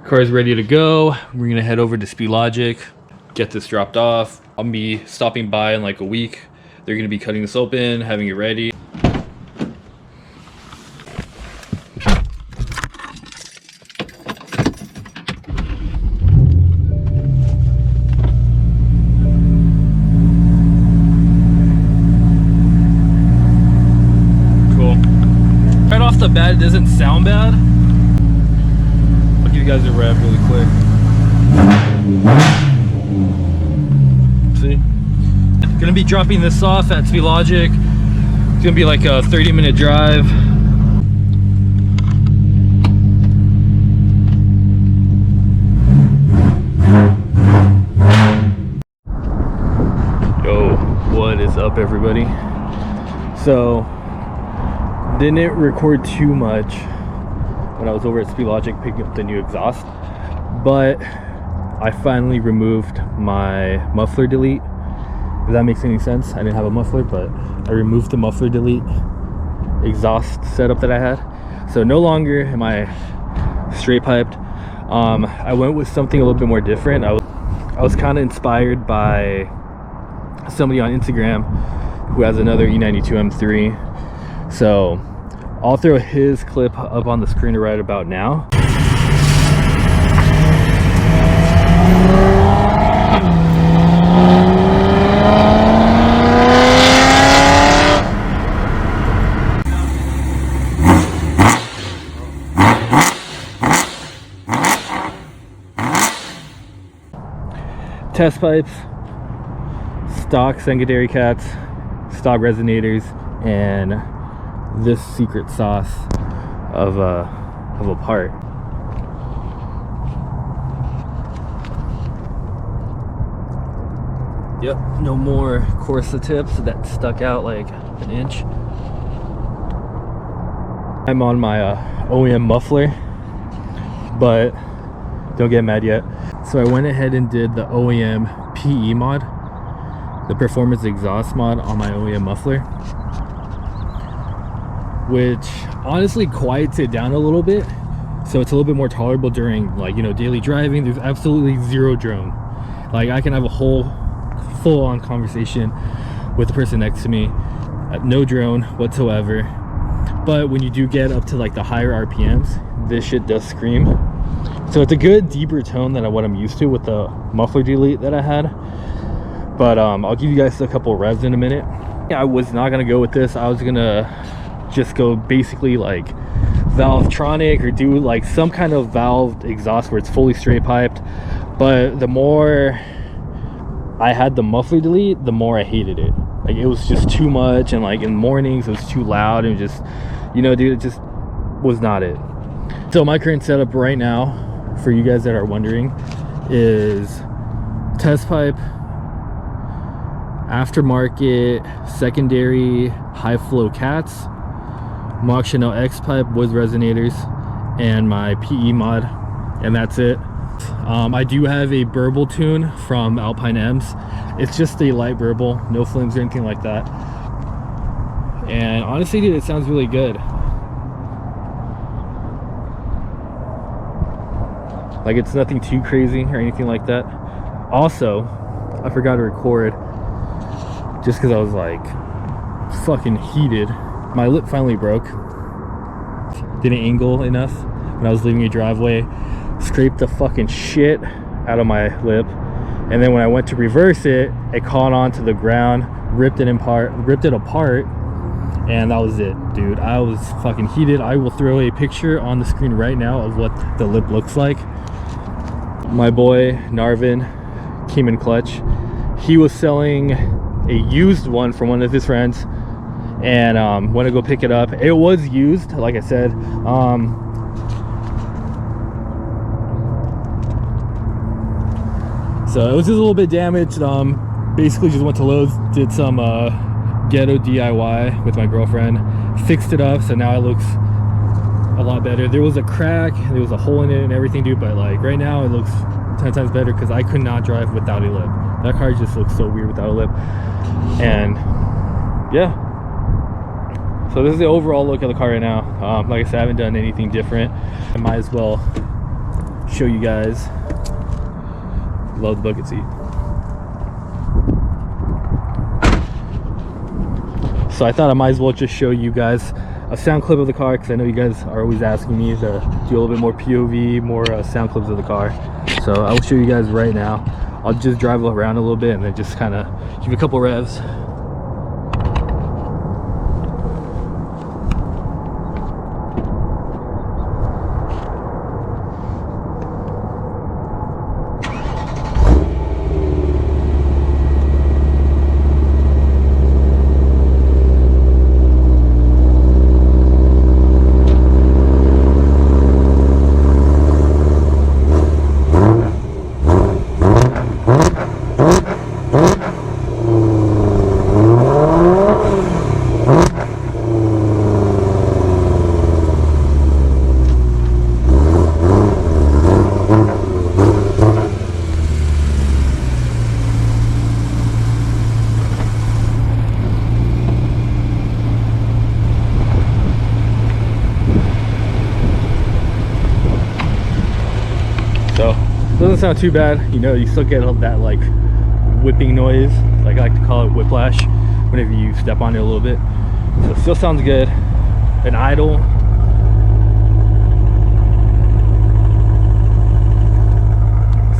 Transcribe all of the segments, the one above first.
Car's ready to go. We're gonna head over to Speed Logic, get this dropped off. I'll be stopping by in like a week. They're gonna be cutting this open, having it ready. Cool. Right off the bat, it doesn't sound bad. I'll give you guys a rev really quick. See? Gonna be dropping this off at Speed Logic. It's gonna be like a 30-minute drive. Yo, what is up, everybody? So, didn't record too much when I was over at Speed Logic picking up the new exhaust, but I finally removed my muffler delete. If that makes any sense. I didn't have a muffler, but I removed the muffler delete exhaust setup that I had. So no longer am I straight piped. I went with something a little bit more different. I was kind of inspired by somebody on Instagram who has another E92 M3. So I'll throw his clip up on the screen right about now. Test pipes, stock secondary cats, stock resonators, and this secret sauce of a part. Yep, no more Corsa tips that stuck out like an inch. I'm on my OEM muffler, but don't get mad yet. So I went ahead and did the OEM PE mod, the performance exhaust mod on my OEM muffler, which honestly quiets it down a little bit, so it's a little bit more tolerable during, like, you know, daily driving. There's absolutely zero drone. Like, I can have a whole full-on conversation with the person next to me, no drone whatsoever. But when you do get up to like the higher RPMs, this shit does scream. So it's a good deeper tone than what I'm used to with the muffler delete that I had. But I'll give you guys a couple revs in a minute. I was not gonna go with this. I was gonna just go basically like Valvetronic or do like some kind of valved exhaust where it's fully straight piped. But the more I had the muffler delete, the more I hated it. Like, it was just too much, and like in mornings it was too loud, and just, you know, dude, it just was not it. So my current setup right now, for you guys that are wondering, is test pipe, aftermarket secondary high flow cats, Mach Chanel X pipe with resonators, and my PE mod, and that's it. I do have a burble tune from Alpine M's. It's just a light burble, no flames or anything like that. And honestly, dude, it sounds really good. Like, it's nothing too crazy or anything like that. Also, I forgot to record just because I was like fucking heated. My lip finally broke. Didn't angle enough when I was leaving a driveway. Scraped the fucking shit out of my lip, and then when I went to reverse it, it caught onto the ground, ripped it apart, and that was it, dude. I was fucking heated. I will throw a picture on the screen right now of what the lip looks like. My boy Narvin came in clutch. He was selling a used one from one of his friends, and went to go pick it up. It was used, like I said. So it was just a little bit damaged. Basically just went to Lowe's, did some ghetto DIY with my girlfriend, fixed it up, so now it looks a lot better. There was a crack, there was a hole in it and everything, dude, but like right now it looks 10 times better because I could not drive without a lip. That car just looks so weird without a lip. And yeah, so this is the overall look of the car right now. Like I said, I haven't done anything different. I might as well show you guys. Love the bucket seat. So I thought I might as well just show you guys a sound clip of the car, because I know you guys are always asking me to do a little bit more POV, more sound clips of the car. So I'll show you guys right now. I'll just drive around a little bit and then just kind of give a couple revs. So doesn't sound too bad, you know. You still get that like whipping noise, like I like to call it whiplash, whenever you step on it a little bit. So it still sounds good. An idle,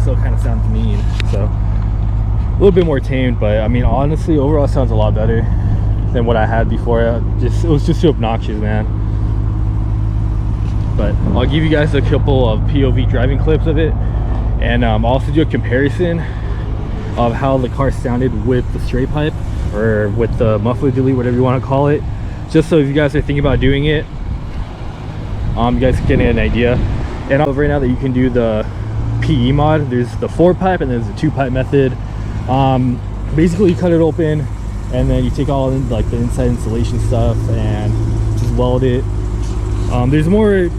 still kind of sounds mean. So a little bit more tamed, but I mean honestly overall it sounds a lot better than what I had before. It was just too obnoxious, man. But I'll give you guys a couple of POV driving clips of it, and I'll also do a comparison of how the car sounded with the straight pipe, or with the muffler delete, whatever you want to call it, just so if you guys are thinking about doing it, you guys can get an idea. And right now that you can do the PE mod, there's the 4-pipe and there's the 2-pipe method. Basically you cut it open and then you take all in, like the inside insulation stuff, and just weld it. There's more.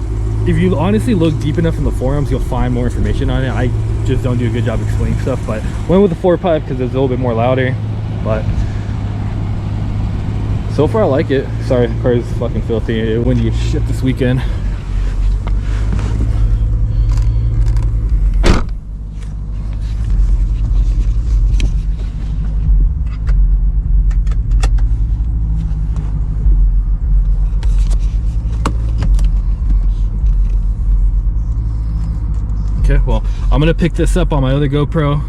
If you honestly look deep enough in the forums, you'll find more information on it. I just don't do a good job explaining stuff, but went with the 4-pipe because it's a little bit more louder. But so far I like it. Sorry, the car is fucking filthy. It windy as shit this weekend. Okay, well, I'm gonna pick this up on my other GoPro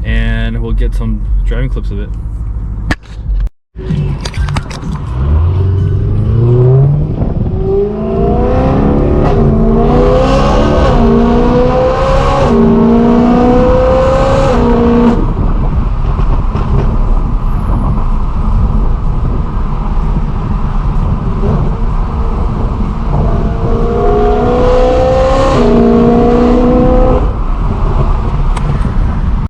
and we'll get some driving clips of it.